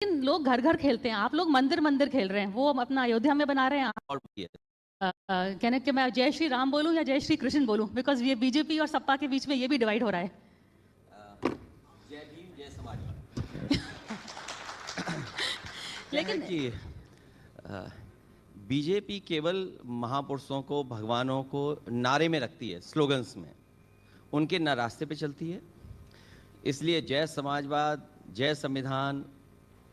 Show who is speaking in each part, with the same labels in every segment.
Speaker 1: लेकिन लोग घर घर खेलते हैं, आप लोग मंदिर मंदिर खेल रहे हैं। वो अपना अयोध्या में बना रहे हैं। कहने कि मैं जय श्री राम बोलूं या जय श्री कृष्ण बोलूं, बिकॉज ये बीजेपी और सपा के बीच में ये भी डिवाइड हो रहा है।
Speaker 2: जय भीम जय समाज।
Speaker 1: लेकिन
Speaker 2: कि बीजेपी केवल महापुरुषों को, भगवानों को नारे में रखती है, स्लोगन्स में, उनके न रास्ते पे चलती है। इसलिए जय समाजवाद, जय संविधान,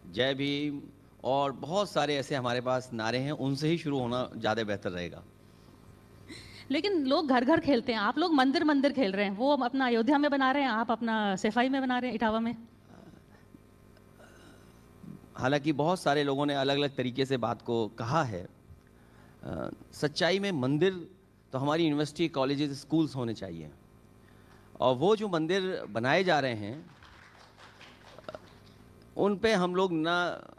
Speaker 2: जय भीम और बहुत सारे ऐसे हमारे पास नारे हैं, उनसे ही शुरू होना ज़्यादा बेहतर रहेगा।
Speaker 1: लेकिन लोग घर घर खेलते हैं, आप लोग मंदिर मंदिर खेल रहे हैं। वो अपना अयोध्या में बना रहे हैं, आप अपना सफाई में बना रहे हैं, इटावा में।
Speaker 2: हालांकि बहुत सारे लोगों ने अलग अलग तरीके से बात को कहा है। सच्चाई में मंदिर तो हमारी यूनिवर्सिटी, कॉलेजेस, स्कूल्स होने चाहिए। और वो जो मंदिर बनाए जा रहे हैं उन पे हम लोग ना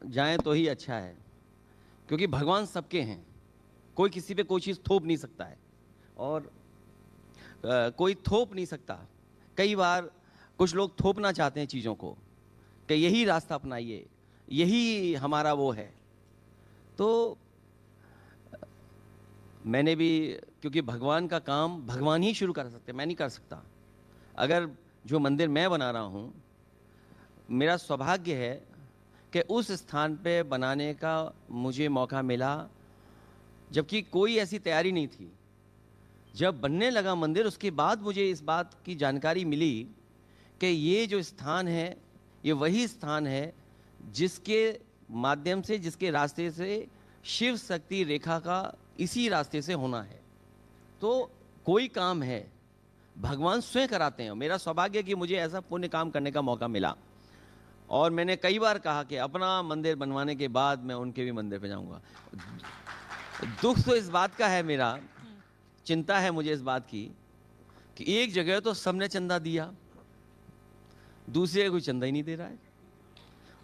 Speaker 2: जाएं तो ही अच्छा है, क्योंकि भगवान सबके हैं, कोई किसी पे कोई चीज़ थोप नहीं सकता है और कोई थोप नहीं सकता। कई बार कुछ लोग थोपना चाहते हैं चीज़ों को कि यही रास्ता अपनाइए, यही हमारा वो है। तो मैंने भी, क्योंकि भगवान का काम भगवान ही शुरू कर सकते, मैं नहीं कर सकता। अगर जो मंदिर मैं बना रहा हूँ, मेरा सौभाग्य है कि उस स्थान पे बनाने का मुझे मौका मिला जबकि कोई ऐसी तैयारी नहीं थी। जब बनने लगा मंदिर, उसके बाद मुझे इस बात की जानकारी मिली कि ये जो स्थान है, ये वही स्थान है जिसके माध्यम से, जिसके रास्ते से शिव शक्ति रेखा का इसी रास्ते से होना है। तो कोई काम है भगवान स्वयं कराते हैं। मेरा सौभाग्य कि मुझे ऐसा पुण्य काम करने का मौका मिला। और मैंने कई बार कहा कि अपना मंदिर बनवाने के बाद मैं उनके भी मंदिर पे जाऊंगा। दुख तो इस बात का है, मेरा चिंता है मुझे इस बात की कि एक जगह तो सबने चंदा दिया, दूसरी जगह कोई चंदा ही नहीं दे रहा है।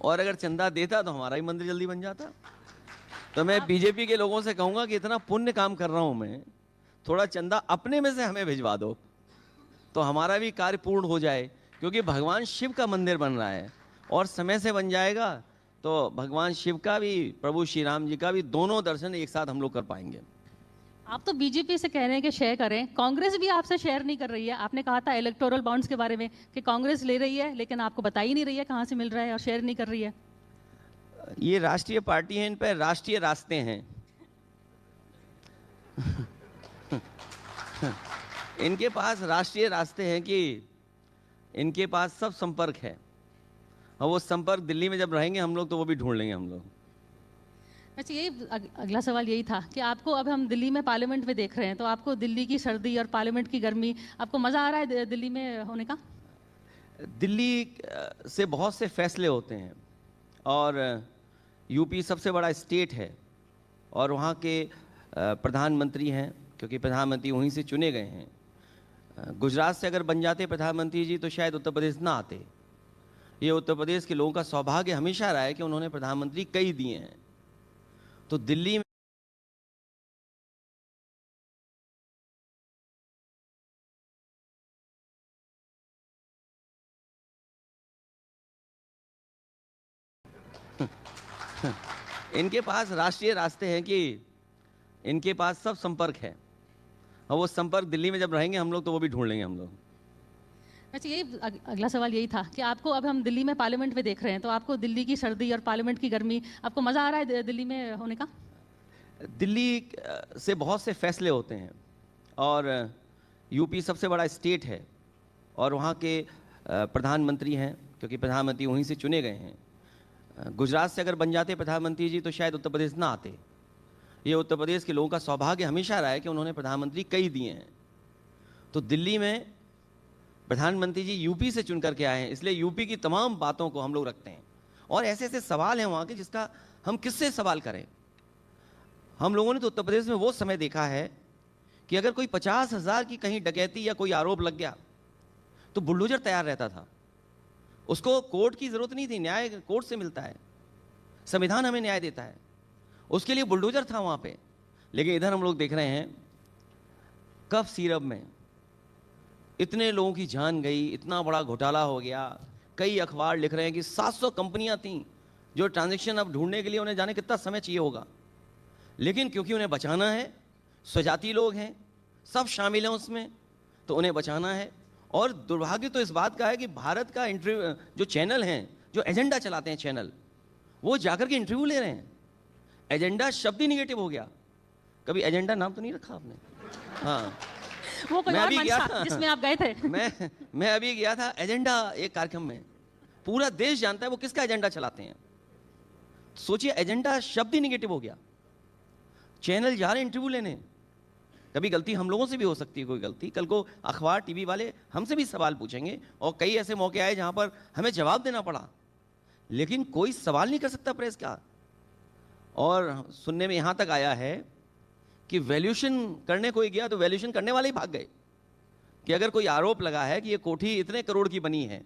Speaker 2: और अगर चंदा देता तो हमारा ही मंदिर जल्दी बन जाता। तो मैं बीजेपी के लोगों से कहूंगा कि इतना पुण्य काम कर रहा हूं मैं, थोड़ा चंदा अपने में से हमें भिजवा दो तो हमारा भी कार्य पूर्ण हो जाए। क्योंकि भगवान शिव का मंदिर बन रहा है और समय से बन जाएगा तो भगवान शिव का भी, प्रभु श्री राम जी का भी, दोनों दर्शन एक साथ हम लोग कर पाएंगे।
Speaker 1: आप तो बीजेपी से कह रहे हैं कि शेयर करें, कांग्रेस भी आपसे शेयर नहीं कर रही है। आपने कहा था इलेक्टोरल बॉन्ड्स के बारे में कि कांग्रेस ले रही है, लेकिन आपको बता ही नहीं रही है कहाँ से मिल रहा है और शेयर नहीं कर रही है।
Speaker 2: ये राष्ट्रीय पार्टी है, इन पर राष्ट्रीय रास्ते हैं। इनके पास राष्ट्रीय रास्ते हैं कि इनके पास सब संपर्क है, और वो संपर्क दिल्ली में जब रहेंगे हम लोग तो वो भी ढूंढ लेंगे हम लोग।
Speaker 1: अच्छा, यही अगला सवाल यही था कि आपको, अब हम दिल्ली में पार्लियामेंट में देख रहे हैं, तो आपको दिल्ली की सर्दी और पार्लियामेंट की गर्मी, आपको मज़ा आ रहा है दिल्ली में होने का?
Speaker 2: दिल्ली से बहुत से फैसले होते हैं और यूपी सबसे बड़ा स्टेट है और वहाँ के प्रधानमंत्री हैं, क्योंकि प्रधानमंत्री वहीं से चुने गए हैं। गुजरात से अगर बन जाते प्रधानमंत्री जी तो शायद उत्तर प्रदेश ना आते। ये उत्तर प्रदेश के लोगों का सौभाग्य हमेशा रहा है कि उन्होंने प्रधानमंत्री कई दिए हैं। तो दिल्ली में इनके पास राष्ट्रीय रास्ते हैं कि इनके पास सब संपर्क है, और वो संपर्क दिल्ली में जब रहेंगे हम लोग तो वो भी ढूंढ लेंगे हम लोग।
Speaker 1: अच्छा, यही अगला सवाल यही था कि आपको, अब हम दिल्ली में पार्लियामेंट में देख रहे हैं, तो आपको दिल्ली की सर्दी और पार्लियामेंट की गर्मी, आपको मज़ा आ रहा है दिल्ली में होने का?
Speaker 2: दिल्ली से बहुत से फैसले होते हैं और यूपी सबसे बड़ा स्टेट है और वहाँ के प्रधानमंत्री हैं, क्योंकि प्रधानमंत्री वहीं से चुने गए हैं। गुजरात से अगर बन जाते प्रधानमंत्री जी तो शायद उत्तर प्रदेश ना आते। ये उत्तर प्रदेश के लोगों का सौभाग्य हमेशा रहा है कि उन्होंने प्रधानमंत्री कई दिए हैं। तो दिल्ली में प्रधानमंत्री जी यूपी से चुन करके आए हैं, इसलिए यूपी की तमाम बातों को हम लोग रखते हैं। और ऐसे ऐसे सवाल हैं वहाँ के जिसका हम किससे सवाल करें। हम लोगों ने तो उत्तर प्रदेश में वो समय देखा है कि अगर कोई 50,000 की कहीं डकैती या कोई आरोप लग गया तो बुलडोजर तैयार रहता था। उसको कोर्ट की जरूरत नहीं थी, न्याय कोर्ट से मिलता है, संविधान हमें न्याय देता है, उसके लिए बुलडोजर था वहाँ पे। लेकिन इधर हम लोग देख रहे हैं कफ सिरप में इतने लोगों की जान गई, इतना बड़ा घोटाला हो गया। कई अखबार लिख रहे हैं कि 700 कंपनियां थीं जो ट्रांजैक्शन अब ढूंढने के लिए उन्हें जाने कितना समय चाहिए होगा, लेकिन क्योंकि उन्हें बचाना है, स्वजाति लोग हैं, सब शामिल हैं उसमें, तो उन्हें बचाना है। और दुर्भाग्य तो इस बात का है कि भारत का इंटरव्यू जो चैनल हैं, जो एजेंडा चलाते हैं चैनल, वो जाकर के इंटरव्यू ले रहे हैं। एजेंडा शब्द ही निगेटिव हो गया। कभी एजेंडा नाम तो नहीं रखा आपने? हाँ,
Speaker 1: वो कोई
Speaker 2: मैं
Speaker 1: और
Speaker 2: अभी
Speaker 1: मंच
Speaker 2: गया
Speaker 1: था
Speaker 2: था।
Speaker 1: जिसमें आप गए थे।
Speaker 2: मैं अभी गया था एजेंडा एक कार्यक्रम में, पूरा देश जानता है वो किसका एजेंडा चलाते हैं। सोचिए, एजेंडा शब्द ही निगेटिव हो गया। चैनल जा रहे हैं इंटरव्यू लेने। कभी गलती हम लोगों से भी हो सकती है, कोई गलती, कल को अखबार टीवी वाले हमसे भी सवाल पूछेंगे, और कई ऐसे मौके आए जहां पर हमें जवाब देना पड़ा, लेकिन कोई सवाल नहीं कर सकता प्रेस का। और सुनने में यहां तक आया है कि वैल्यूएशन करने कोई गया तो वैल्यूएशन करने वाले ही भाग गए, कि अगर कोई आरोप लगा है कि ये कोठी इतने करोड़ की बनी है,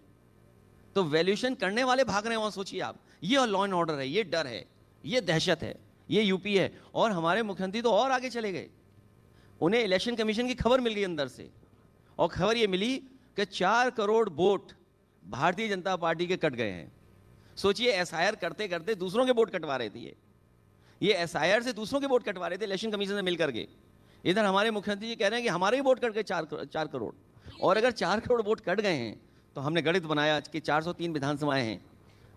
Speaker 2: तो वैल्यूएशन करने वाले भाग रहे हैं वहां। सोचिए आप, ये लॉ एंड ऑर्डर है, ये डर है, ये दहशत है, ये यूपी है। और हमारे मुख्यमंत्री तो और आगे चले गए। उन्हें इलेक्शन कमीशन की खबर मिल गई अंदर से, और खबर ये मिली कि 4 करोड़ वोट भारतीय जनता पार्टी के कट गए हैं। सोचिए, एसआईआर करते करते दूसरों के वोट कटवा रहे थे। ये एसआईआर से दूसरों के वोट कटवा रहे थे इलेक्शन कमीशन से मिलकर के। इधर हमारे मुख्यमंत्री जी कह रहे हैं कि हमारे ही वोट कट गए 4 करोड़। और अगर 4 करोड़ वोट कट गए हैं, तो हमने गणित बनाया कि 403 विधानसभाएं हैं,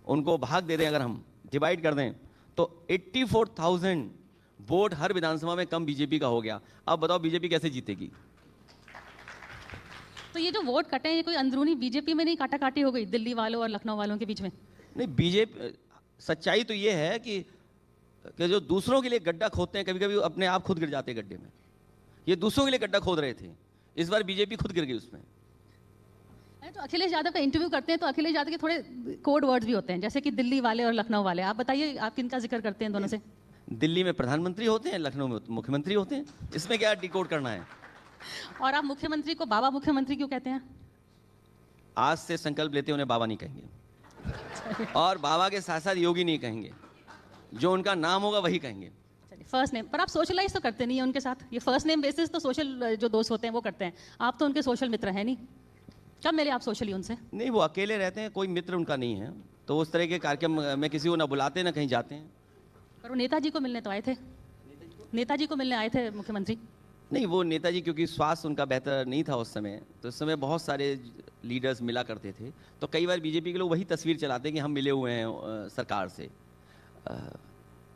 Speaker 2: उनको भाग दे दें, अगर हम डिवाइड कर दें, तो 84,000 वोट हर विधानसभा में कम बीजेपी का हो गया। अब बताओ बीजेपी कैसे जीतेगी?
Speaker 1: तो ये जो वोट कटे हैं, ये कोई अंदरूनी बीजेपी में नहीं काटाकाटी हो गई दिल्ली वालों और लखनऊ वालों के बीच में?
Speaker 2: नहीं, बीजेपी, सच्चाई तो ये है कि जो दूसरों के लिए गड्ढा खोदते हैं, कभी कभी अपने आप खुद गिर जाते हैं गड्ढे में। ये दूसरों के लिए गड्ढा खोद रहे थे, इस बार बीजेपी खुद गिर गई उसमें।
Speaker 1: तो अखिलेश यादव का इंटरव्यू करते हैं तो अखिलेश यादव के थोड़े कोड वर्ड्स भी होते हैं, जैसे कि दिल्ली वाले और लखनऊ वाले। आप बताइए, आप किनका जिक्र करते हैं दोनों से?
Speaker 2: दिल्ली में प्रधानमंत्री होते हैं, लखनऊ में मुख्यमंत्री होते हैं, इसमें क्या डिकोड करना है?
Speaker 1: और आप मुख्यमंत्री को बाबा मुख्यमंत्री क्यों कहते हैं?
Speaker 2: आज से संकल्प लेते हैं, उन्हें बाबा नहीं कहेंगे, और बाबा के साथ साथ योगी नहीं कहेंगे, जो उनका नाम होगा वही कहेंगे।
Speaker 1: फर्स्ट नेम पर आप सोशलाइज तो करते नहीं है उनके साथ। ये फर्स्ट नेम बेसिस तो सोशल जो दोस्त होते हैं वो करते हैं, आप तो उनके सोशल मित्र हैं नहीं। कब मिले आप सोशली उनसे?
Speaker 2: नहीं, वो अकेले रहते हैं, कोई मित्र उनका नहीं है, तो उस तरह के कार्यक्रम में किसी को ना बुलाते ना कहीं जाते हैं।
Speaker 1: पर वो नेताजी को मिलने तो आए थे, नेताजी को मिलने आए थे मुख्यमंत्री।
Speaker 2: नहीं, वो नेताजी, क्योंकि स्वास्थ्य उनका बेहतर नहीं था उस समय, तो उस समय बहुत सारे लीडर्स मिला करते थे, तो कई बार बीजेपी के लोग वही तस्वीर चलाते हैं कि हम मिले हुए हैं सरकार से।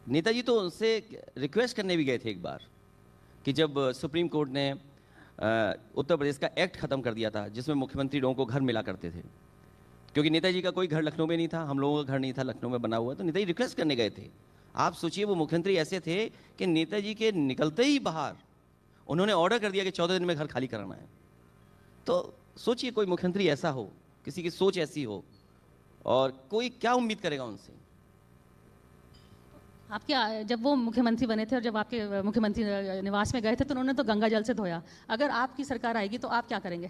Speaker 2: नेताजी तो उनसे रिक्वेस्ट करने भी गए थे एक बार, कि जब सुप्रीम कोर्ट ने उत्तर प्रदेश का एक्ट ख़त्म कर दिया था जिसमें मुख्यमंत्री लोगों को घर मिला करते थे, क्योंकि नेताजी का कोई घर लखनऊ में नहीं था, हम लोगों का घर नहीं था लखनऊ में बना हुआ, तो नेताजी रिक्वेस्ट करने गए थे। आप सोचिए, वो मुख्यमंत्री ऐसे थे कि नेताजी के निकलते ही बाहर उन्होंने ऑर्डर कर दिया कि 14 दिन में घर खाली कराना है। तो सोचिए, कोई मुख्यमंत्री ऐसा हो, किसी की सोच ऐसी हो, और कोई क्या उम्मीद करेगा उनसे?
Speaker 1: आपके जब वो मुख्यमंत्री बने थे और जब आपके मुख्यमंत्री निवास में गए थे तो उन्होंने तो गंगा जल से धोया। अगर आपकी सरकार आएगी तो आप क्या करेंगे?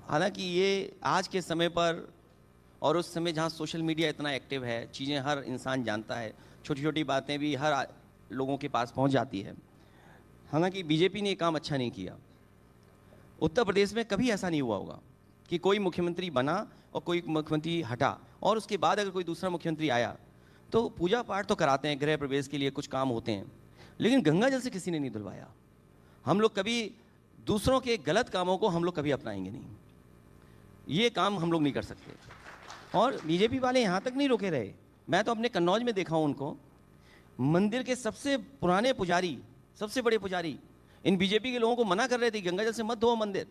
Speaker 2: हालांकि ये आज के समय पर, और उस समय जहाँ सोशल मीडिया इतना एक्टिव है, चीज़ें हर इंसान जानता है, छोटी छोटी बातें भी हर लोगों के पास पहुँच जाती है। हालांकि बीजेपी ने ये काम अच्छा नहीं किया। उत्तर प्रदेश में कभी ऐसा नहीं हुआ होगा कि कोई मुख्यमंत्री बना और कोई मुख्यमंत्री हटा, और उसके बाद अगर कोई दूसरा मुख्यमंत्री आया तो पूजा पाठ तो कराते हैं, गृह प्रवेश के लिए कुछ काम होते हैं, लेकिन गंगा जल से किसी ने नहीं धुलवाया। हम लोग कभी दूसरों के गलत कामों को हम लोग कभी अपनाएंगे नहीं, ये काम हम लोग नहीं कर सकते। और बीजेपी वाले यहाँ तक नहीं रोके रहे। मैं तो अपने कन्नौज में देखा हूँ उनको, मंदिर के सबसे पुराने पुजारी, सबसे बड़े पुजारी इन बीजेपी के लोगों को मना कर रहे थे गंगा जल से मत धो मंदिर,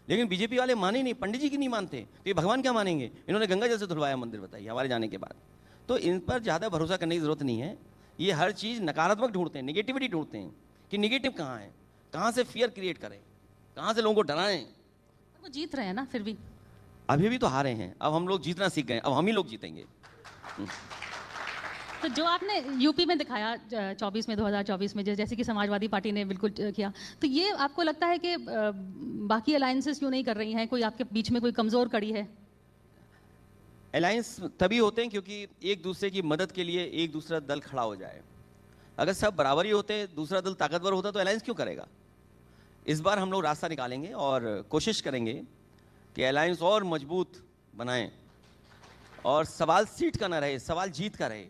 Speaker 2: लेकिन बीजेपी वाले माने नहीं, पंडित जी की नहीं मानते, तो ये भगवान क्या मानेंगे? इन्होंने गंगा जल से धुलवाया मंदिर, बताइए, हमारे जाने के बाद। तो इन पर ज़्यादा भरोसा करने की ज़रूरत नहीं है। ये हर चीज़ नकारात्मक ढूंढते हैं, निगेटिविटी ढूंढते हैं कि निगेटिव कहाँ है, कहाँ से फियर क्रिएट करें, कहाँ से लोगों को डराएं।
Speaker 1: वो जीत रहे हैं ना फिर भी।
Speaker 2: अभी भी तो हारे हैं, अब हम लोग जीतना सीख गए, अब हम ही लोग जीतेंगे।
Speaker 1: तो जो आपने यूपी में दिखाया 24 में 2024 में, जैसे कि समाजवादी पार्टी ने बिल्कुल किया, तो ये आपको लगता है कि बाकी अलायंसेस क्यों नहीं कर रही हैं? कोई आपके बीच में कोई कमज़ोर कड़ी है?
Speaker 2: अलायंस तभी होते हैं क्योंकि एक दूसरे की मदद के लिए एक दूसरा दल खड़ा हो जाए। अगर सब बराबर ही होते, दूसरा दल ताकतवर होता, तो अलायंस क्यों करेगा? इस बार हम लोग रास्ता निकालेंगे और कोशिश करेंगे कि अलायंस और मजबूत बनाएं, और सवाल सीट का ना रहे, सवाल जीत का रहे।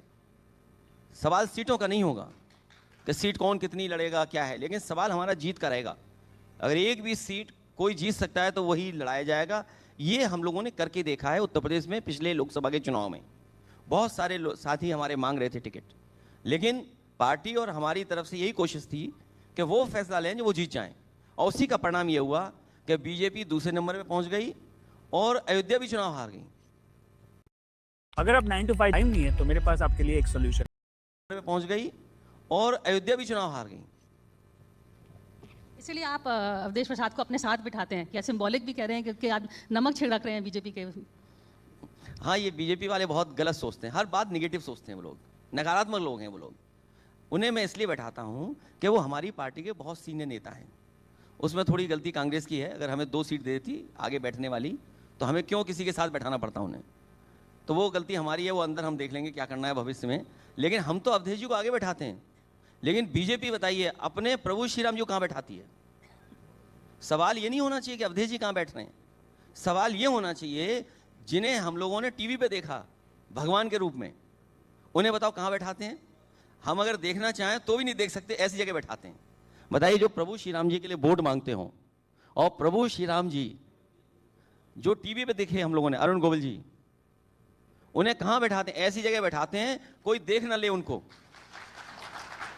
Speaker 2: सवाल सीटों का नहीं होगा कि सीट कौन कितनी लड़ेगा क्या है, लेकिन सवाल हमारा जीत का रहेगा। अगर एक भी सीट कोई जीत सकता है तो वही लड़ाया जाएगा। ये हम लोगों ने करके देखा है उत्तर प्रदेश में। पिछले लोकसभा के चुनाव में बहुत सारे साथी हमारे मांग रहे थे टिकट, लेकिन पार्टी और हमारी तरफ से यही कोशिश थी कि वो फैसला लें जो वो जीत जाएं, और उसी का परिणाम ये हुआ कि बीजेपी दूसरे नंबर पे पहुंच गई और अयोध्या भी चुनाव हार गई।
Speaker 3: अगर आप 9 to 5 टाइम नहीं है तो मेरे पास आपके लिए एक सोल्यूशन
Speaker 2: पे पहुंच गई और अयोध्या भी चुनाव हार गई।
Speaker 1: इसलिए आप अवधेश प्रसाद को अपने साथ बिठाते हैं, क्या सिंबॉलिक भी कह रहे हैं कि आप नमक छिड़क रहे हैं बीजेपी के?
Speaker 2: हाँ, ये बीजेपी वाले बहुत गलत सोचते हैं, हर बात निगेटिव सोचते हैं वो लोग, नकारात्मक लोग हैं वो लोग। उन्हें मैं इसलिए बैठाता हूँ कि वो हमारी पार्टी के बहुत सीनियर नेता हैं। उसमें थोड़ी गलती कांग्रेस की है, अगर हमें 2 सीट दे देती आगे बैठने वाली तो हमें क्यों किसी के साथ बैठाना पड़ता उन्हें। तो वो गलती हमारी है, वो अंदर हम देख लेंगे क्या करना है भविष्य में। लेकिन हम तो अवधेश जी को आगे बैठाते हैं, लेकिन बीजेपी बताइए अपने प्रभु श्री राम जी को कहाँ बैठाती है? सवाल ये नहीं होना चाहिए कि अवधेश जी कहाँ बैठ रहे हैं, सवाल ये होना चाहिए जिन्हें हम लोगों ने टीवी पे देखा भगवान के रूप में, उन्हें बताओ कहाँ बैठाते हैं। हम अगर देखना चाहें तो भी नहीं देख सकते, ऐसी जगह बैठाते हैं। बताइए, जो प्रभु श्री राम जी के लिए वोट मांगते हों और प्रभु श्री राम जी जो टीवी पे देखे हम लोगों ने, अरुण गोविल जी, उन्हें कहाँ बैठाते हैं? ऐसी जगह बैठाते हैं कोई देख ना ले उनको।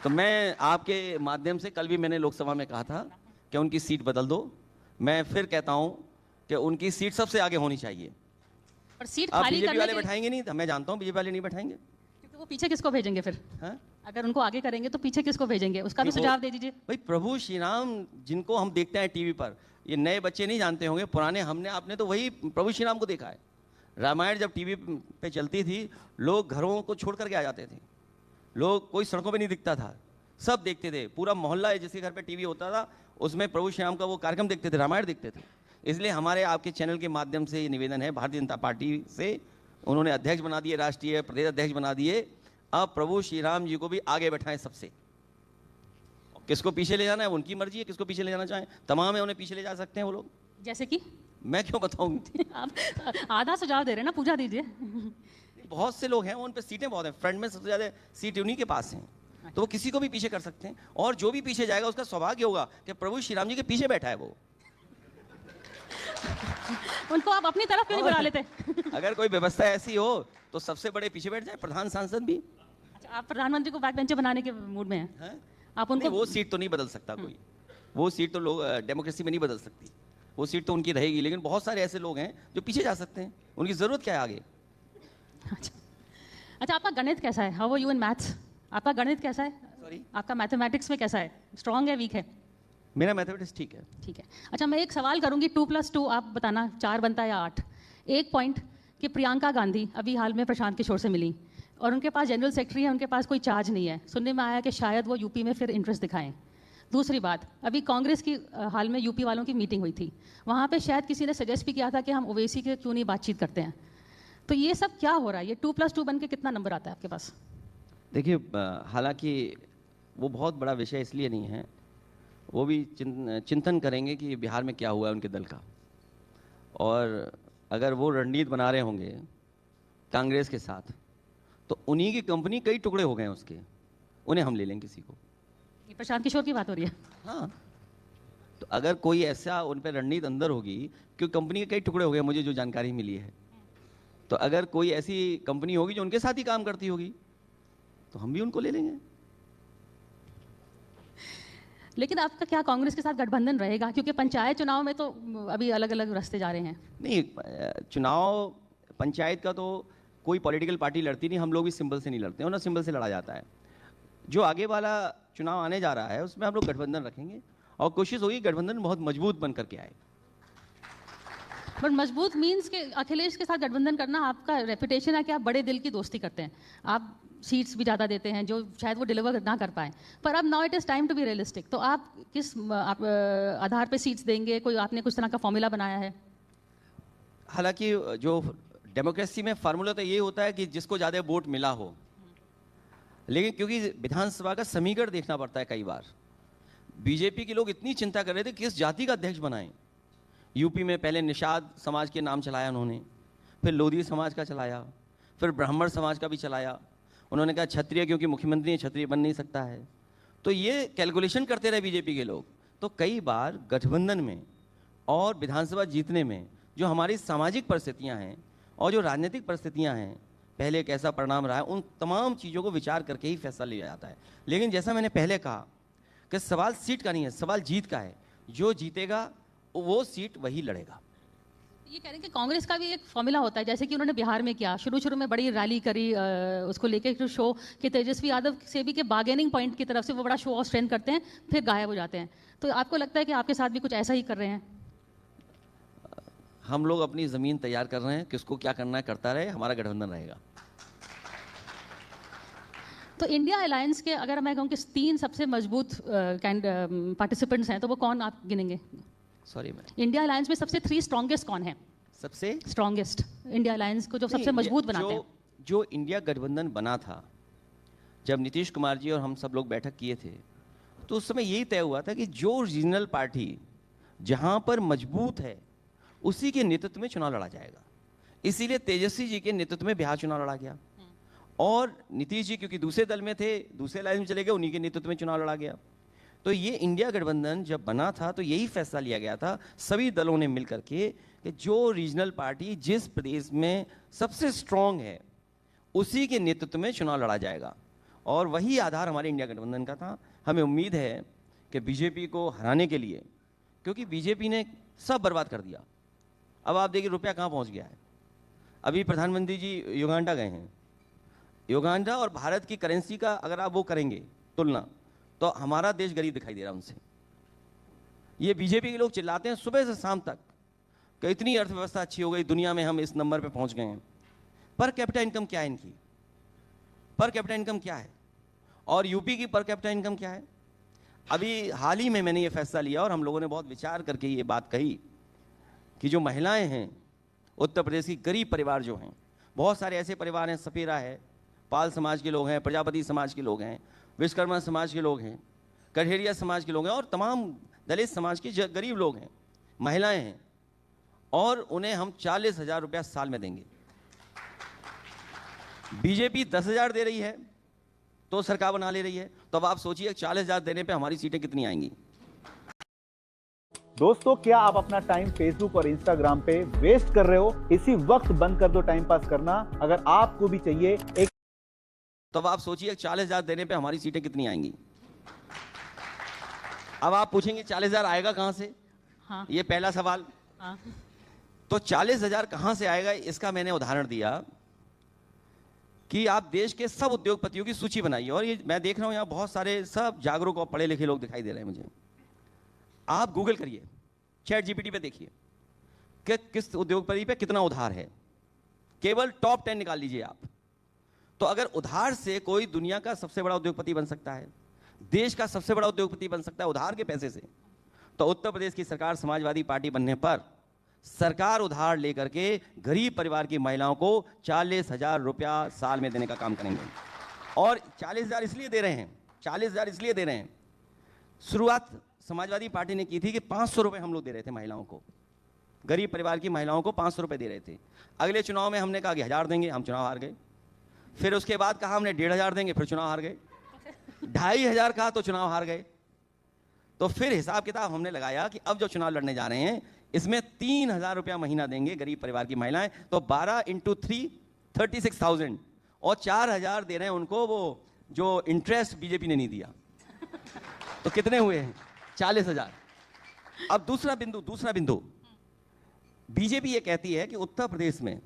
Speaker 2: तो मैं आपके माध्यम से, कल भी मैंने लोकसभा में कहा था कि उनकी सीट बदल दो। मैं फिर कहता हूं कि उनकी सीट सबसे आगे होनी चाहिए।
Speaker 1: और सीट
Speaker 2: आप
Speaker 1: खाली
Speaker 2: बीजेपी
Speaker 1: करने
Speaker 2: वाले
Speaker 1: के
Speaker 2: बैठाएंगे नहीं, मैं जानता हूं बीजेपी वाले नहीं बैठाएंगे,
Speaker 1: क्योंकि वो पीछे किसको भेजेंगे फिर?
Speaker 2: हाँ?
Speaker 1: अगर उनको आगे करेंगे तो पीछे किसको भेजेंगे, उसका भी सुझाव दे दीजिए।
Speaker 2: भाई, प्रभु श्री राम जिनको हम देखते हैं टीवी पर, ये नए बच्चे नहीं जानते होंगे, पुराने आपने तो वही प्रभु श्री राम को देखा है। रामायण जब टीवी पे चलती थी, लोग घरों को छोड़ करके आ जाते थे, लोग कोई सड़कों पे नहीं दिखता था, सब देखते थे। पूरा मोहल्ला जिसके घर पे टीवी होता था उसमें प्रभु श्री राम का वो कार्यक्रम देखते थे, रामायण देखते थे। इसलिए हमारे आपके चैनल के माध्यम से ये निवेदन है, भारतीय जनता पार्टी से उन्होंने अध्यक्ष बना दिए, राष्ट्रीय प्रदेश अध्यक्ष बना दिए, अब प्रभु श्री राम जी को भी आगे बैठाएं सबसे। किसको पीछे ले जाना है उनकी मर्जी है, किसको पीछे ले जाना चाहें, तमाम है, उन्हें पीछे ले जा सकते हैं वो लोग।
Speaker 1: जैसे कि
Speaker 2: मैं क्यों बताऊंगी?
Speaker 1: आप आधा सुझाव दे रहे हैं ना, पूजा दीजिए।
Speaker 2: बहुत से लोग हैं, उन पे सीटें बहुत हैं, फ्रंट में सबसे ज़्यादा सीट उन्हीं के पास हैं, तो वो किसी को भी पीछे कर सकते हैं। और जो भी पीछे जाएगा उसका सौभाग्य होगा कि प्रभु श्री राम जी के पीछे बैठा है वो।
Speaker 1: उनको आप अपनी तरफ क्यों नहीं बुला लेते?
Speaker 2: अगर कोई व्यवस्था ऐसी हो तो सबसे बड़े पीछे बैठ जाए, प्रधान सांसद भी।
Speaker 1: अच्छा, आप प्रधानमंत्री को बैक बेंचर बनाने के मूड में हैं? आप उनको
Speaker 2: वो सीट तो नहीं बदल सकता कोई, वो सीट तो लोग डेमोक्रेसी में नहीं बदल सकती, वो सीट तो उनकी रहेगी। लेकिन बहुत सारे ऐसे लोग हैं जो पीछे जा सकते हैं, उनकी जरूरत क्या है आगे।
Speaker 1: अच्छा, आपका गणित कैसा है? How are you in maths? आपका गणित कैसा है?
Speaker 2: सॉरी,
Speaker 1: आपका मैथमेटिक्स में कैसा है? स्ट्रांग है, वीक है?
Speaker 2: मेरा मैथमेटिक्स ठीक है।
Speaker 1: ठीक है। अच्छा, मैं एक सवाल करूंगी, 2+2 आप बताना 4 बनता है या 8। एक पॉइंट कि प्रियंका गांधी अभी हाल में प्रशांत किशोर से मिली और उनके पास जनरल सेक्रेटरी है, उनके पास कोई चार्ज नहीं है। सुनने में आया कि शायद वो यूपी में फिर इंटरेस्ट दिखाएं। दूसरी बात, अभी कांग्रेस की हाल में यूपी वालों की मीटिंग हुई थी, वहाँ पे शायद किसी ने सजेस्ट भी किया था कि हम ओवैसी के क्यों नहीं बातचीत करते हैं। तो ये सब क्या हो रहा है? ये 2+2 बन के कितना नंबर आता है आपके पास?
Speaker 2: देखिए, हालांकि वो बहुत बड़ा विषय इसलिए नहीं है, वो भी चिंतन करेंगे कि बिहार में क्या हुआ है उनके दल का, और अगर वो रणनीति बना रहे होंगे कांग्रेस के साथ तो उन्हीं की कंपनी कई टुकड़े हो गए उसके, उन्हें हम ले लें किसी को।
Speaker 1: ये प्रशांत किशोर की बात हो रही है?
Speaker 2: हाँ, तो अगर कोई ऐसा उन पर रणनीति अंदर होगी, क्योंकि कंपनी के कई टुकड़े हो गए मुझे जो जानकारी मिली है, तो अगर कोई ऐसी कंपनी होगी जो उनके साथ ही काम करती होगी तो हम भी उनको ले लेंगे।
Speaker 1: लेकिन आपका क्या कांग्रेस के साथ गठबंधन रहेगा? क्योंकि पंचायत चुनाव में तो अभी अलग अलग रास्ते जा रहे हैं।
Speaker 2: नहीं, चुनाव पंचायत का तो कोई पॉलिटिकल पार्टी लड़ती नहीं, हम लोग भी सिंबल से नहीं लड़ते हैं, ना सिंबल से लड़ा जाता है। जो आगे वाला चुनाव आने जा रहा है उसमें हम लोग गठबंधन रखेंगे और कोशिश होगी गठबंधन बहुत मजबूत बन करके आए।
Speaker 1: बट मजबूत मीन्स कि अखिलेश के साथ गठबंधन करना, आपका रेपुटेशन है कि आप बड़े दिल की दोस्ती करते हैं, आप सीट्स भी ज़्यादा देते हैं जो शायद वो डिलीवर ना कर पाए। पर अब now it is time to be realistic. तो आप किस आधार पे सीट्स देंगे? कोई आपने कुछ तरह का फॉर्मूला बनाया है?
Speaker 2: हालांकि जो डेमोक्रेसी में फार्मूला तो ये होता है कि जिसको ज़्यादा वोट मिला हो, लेकिन क्योंकि विधानसभा का समीकरण देखना पड़ता है कई बार, बीजेपी के लोग इतनी चिंता कर रहे थे किस जाति का अध्यक्ष बनाएं। यूपी में पहले निषाद समाज के नाम चलाया उन्होंने, फिर लोधी समाज का चलाया, फिर ब्राह्मण समाज का भी चलाया। उन्होंने कहा क्षत्रिय क्योंकि मुख्यमंत्री है, क्षत्रिय बन नहीं सकता है। तो ये कैलकुलेशन करते रहे बीजेपी के लोग। तो कई बार गठबंधन में और विधानसभा जीतने में जो हमारी सामाजिक परिस्थितियां हैं और जो राजनीतिक परिस्थितियां हैं, पहले कैसा परिणाम रहा है, उन तमाम चीज़ों को विचार करके ही फैसला लिया जाता है। लेकिन जैसा मैंने पहले कहा कि सवाल सीट का नहीं है, सवाल जीत का है। जो जीतेगा वो सीट वही लड़ेगा।
Speaker 1: ये कह रहे हैं कि कांग्रेस का भी एक फॉर्मूला होता है, जैसे कि उन्होंने बिहार में किया, शुरू में बड़ी रैली करी उसको लेके जो शो कि तेजस्वी यादव से भी के बार्गेनिंग पॉइंट की तरफ से वो बड़ा शो ऑफ स्ट्रेंथ करते हैं, फिर गायब हो जाते हैं। तो आपको लगता है कि आपके साथ भी कुछ ऐसा ही कर रहे हैं?
Speaker 2: हम लोग अपनी ज़मीन तैयार कर रहे हैं, किसको क्या करना है करता रहे, हमारा गठबंधन रहेगा।
Speaker 1: तो इंडिया अलायंस के अगर मैं कहूँ कि 3 सबसे मजबूत पार्टिसिपेंट्स हैं, तो वो कौन आप गिनेंगे?
Speaker 2: सॉरी मैं
Speaker 1: इंडिया अलायंस में सबसे 3 स्ट्रॉन्गेस्ट कौन है?
Speaker 2: सबसे
Speaker 1: स्ट्रॉन्गेस्ट इंडिया अलायंस को जो सबसे
Speaker 2: नहीं,
Speaker 1: मजबूत बनाते हैं।
Speaker 2: जो इंडिया गठबंधन बना था, जब नीतीश कुमार जी और हम सब लोग बैठक किए थे, तो उस समय यही तय हुआ था कि जो रीजनल पार्टी जहां पर मजबूत है उसी के नेतृत्व में चुनाव लड़ा जाएगा। इसीलिए तेजस्वी जी के नेतृत्व में बिहार चुनाव लड़ा गया, और नीतीश जी क्योंकि दूसरे दल में थे, दूसरे लाइन में चले गए, उन्हीं के नेतृत्व में चुनाव लड़ा गया। तो ये इंडिया गठबंधन जब बना था तो यही फैसला लिया गया था सभी दलों ने मिलकर के कि जो रीजनल पार्टी जिस प्रदेश में सबसे स्ट्रांग है उसी के नेतृत्व में चुनाव लड़ा जाएगा, और वही आधार हमारे इंडिया गठबंधन का था। हमें उम्मीद है कि बीजेपी को हराने के लिए, क्योंकि बीजेपी ने सब बर्बाद कर दिया। अब आप देखिए रुपया कहाँ पहुँच गया है। अभी प्रधानमंत्री जी युगांडा गए हैं। युगांडा और भारत की करेंसी का अगर आप वो करेंगे तुलना, तो हमारा देश गरीब दिखाई दे रहा है उनसे। ये बीजेपी के लोग चिल्लाते हैं सुबह से शाम तक कि इतनी अर्थव्यवस्था अच्छी हो गई दुनिया में, हम इस नंबर पे पहुंच गए हैं। पर कैपिटा इनकम क्या है इनकी? पर कैपिटा इनकम क्या है? और यूपी की पर कैपिटा इनकम क्या है? अभी हाल ही में मैंने ये फैसला लिया और हम लोगों ने बहुत विचार करके ये बात कही कि जो महिलाएं हैं उत्तर प्रदेश की, गरीब परिवार जो हैं, बहुत सारे ऐसे परिवार हैं, सपेरा है, पाल समाज के लोग हैं, प्रजापति समाज के लोग हैं, विश्वकर्मा समाज के लोग हैं, कठेरिया समाज के लोग हैं, और तमाम दलित समाज के गरीब लोग हैं, महिलाएं हैं, और उन्हें हम 40,000 रुपया साल में देंगे। बीजेपी 10,000 दे रही है तो सरकार बना ले रही है। तो अब आप सोचिए 40,000 देने पे हमारी सीटें कितनी आएंगी।
Speaker 4: दोस्तों, क्या आप अपना टाइम फेसबुक और इंस्टाग्राम पे वेस्ट कर रहे हो? इसी वक्त बंद कर दो टाइम पास करना। अगर आपको भी चाहिए एक,
Speaker 2: तो अब आप सोचिए 40,000 देने पे हमारी सीटें कितनी आएंगी। अब आप पूछेंगे 40,000 आएगा कहां से?
Speaker 1: हाँ।
Speaker 2: ये पहला सवाल।
Speaker 1: हाँ।
Speaker 2: तो 40,000 कहां से आएगा, इसका मैंने उदाहरण दिया कि आप देश के सब उद्योगपतियों की सूची बनाइए। और ये मैं देख रहा हूं यहां बहुत सारे सब जागरूक और पढ़े लिखे लोग दिखाई दे रहे हैं मुझे। आप गूगल करिए, चैट जीपीटी पे देखिए कि किस उद्योगपति पे कितना उधार है, केवल टॉप 10 निकाल लीजिए आप। तो अगर उधार से कोई दुनिया का सबसे बड़ा उद्योगपति बन सकता है, देश का सबसे बड़ा उद्योगपति बन सकता है उधार के पैसे से, तो उत्तर प्रदेश की सरकार समाजवादी पार्टी बनने पर सरकार उधार लेकर के गरीब परिवार की महिलाओं को 40,000 रुपया साल में देने का काम करेंगे। और 40,000 इसलिए दे रहे हैं, 40,000 इसलिए दे रहे हैं, शुरुआत समाजवादी पार्टी ने की थी कि 500 रुपये हम लोग दे रहे थे महिलाओं को, गरीब परिवार की महिलाओं को 500 रुपये दे रहे थे। अगले चुनाव में हमने कहा कि 1,000 देंगे, हम चुनाव हार गए। फिर उसके बाद कहा हमने 1,500 देंगे, फिर चुनाव हार गए। 2,500 कहा तो चुनाव हार गए। तो फिर हिसाब किताब हमने लगाया कि अब जो चुनाव लड़ने जा रहे हैं इसमें 3,000 रुपया महीना देंगे गरीब परिवार की महिलाएं, तो 12 × 3 36,000, और 4,000 दे रहे हैं उनको वो जो इंटरेस्ट बीजेपी ने नहीं दिया। तो कितने हुए हैं? 40,000। अब दूसरा बिंदु, बीजेपी ये कहती है कि उत्तर प्रदेश में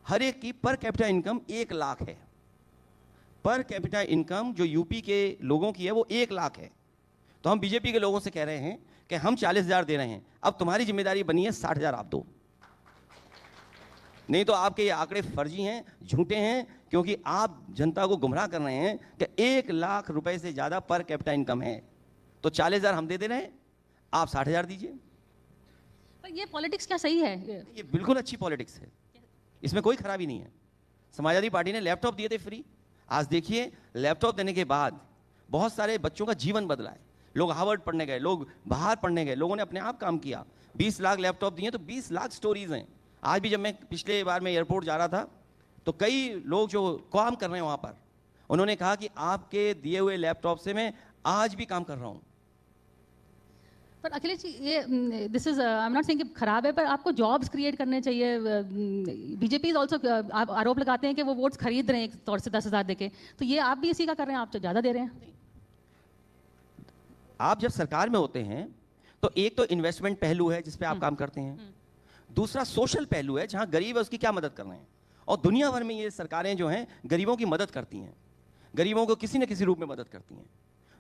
Speaker 2: हर एक की पर कैपिटा इनकम 1 लाख है। पर कैपिटा इनकम जो यूपी के लोगों की है वो 1 लाख है। तो हम बीजेपी के लोगों से कह रहे हैं कि हम 40,000 दे रहे हैं, अब तुम्हारी जिम्मेदारी बनी है 60,000 आप दो, नहीं तो आपके ये आंकड़े फर्जी हैं, झूठे हैं, क्योंकि आप जनता को गुमराह कर रहे हैं कि 1 लाख रुपए से ज्यादा पर कैपिटा इनकम है। तो 40,000 हम दे रहे हैं, आप 60,000 दीजिए।
Speaker 1: पर ये पॉलिटिक्स क्या सही है?
Speaker 2: ये बिल्कुल अच्छी पॉलिटिक्स है, इसमें कोई खराबी नहीं है। समाजवादी पार्टी ने लैपटॉप दिए थे फ्री। आज देखिए लैपटॉप देने के बाद बहुत सारे बच्चों का जीवन बदला है। लोग हार्वर्ड पढ़ने गए, लोग बाहर पढ़ने गए, लोगों ने अपने आप काम किया। 20 लाख लैपटॉप दिए तो 20 लाख स्टोरीज हैं। आज भी जब मैं पिछले बार मैं एयरपोर्ट जा रहा था तो कई लोग जो काम कर रहे हैं वहाँ पर, उन्होंने कहा कि आपके दिए हुए लैपटॉप से मैं आज भी काम कर रहा हूँ।
Speaker 1: पर अखिलेश जी, ये this is I am not saying कि खराब है, पर आपको जॉब्स क्रिएट करने चाहिए। बीजेपी इज ऑल्सो, आप आरोप लगाते हैं कि वो वोट्स खरीद रहे हैं एक तौर से 10,000 देके, तो ये आप भी इसी का कर रहे हैं, आप तो ज़्यादा दे रहे हैं।
Speaker 2: आप जब सरकार में होते हैं तो एक तो इन्वेस्टमेंट पहलू है जिस पे आप काम करते हैं, दूसरा सोशल पहलू है जहां गरीब है उसकी क्या मदद कर रहे हैं। और दुनिया भर में ये सरकारें जो हैं गरीबों की मदद करती हैं, गरीबों को किसी न किसी रूप में मदद करती हैं।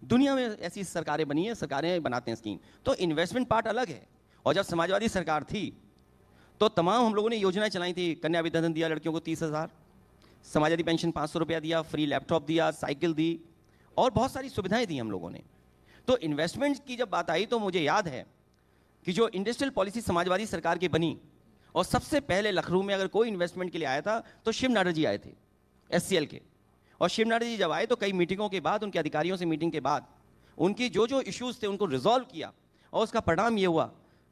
Speaker 2: दुनिया में ऐसी सरकारें बनी हैं, सरकारें बनाते हैं स्कीम। तो इन्वेस्टमेंट पार्ट अलग है। और जब समाजवादी सरकार थी तो तमाम हम लोगों ने योजनाएं चलाई थी। कन्या विद्याधन दिया लड़कियों को 30,000, समाजवादी पेंशन 500 रुपया दिया, फ्री लैपटॉप दिया, साइकिल दी, और बहुत सारी सुविधाएं दी हम लोगों ने। तो इन्वेस्टमेंट की जब बात आई तो मुझे याद है कि जो इंडस्ट्रियल पॉलिसी समाजवादी सरकार की बनी, और सबसे पहले लखनऊ में अगर कोई इन्वेस्टमेंट के लिए आया था तो शिव नाडर जी आए थे SCL के। और शिव नाडर जी जब आए तो कई मीटिंगों के बाद, उनके अधिकारियों से मीटिंग के बाद, उनकी जो जो इश्यूज थे उनको रिजॉल्व किया, और उसका परिणाम ये हुआ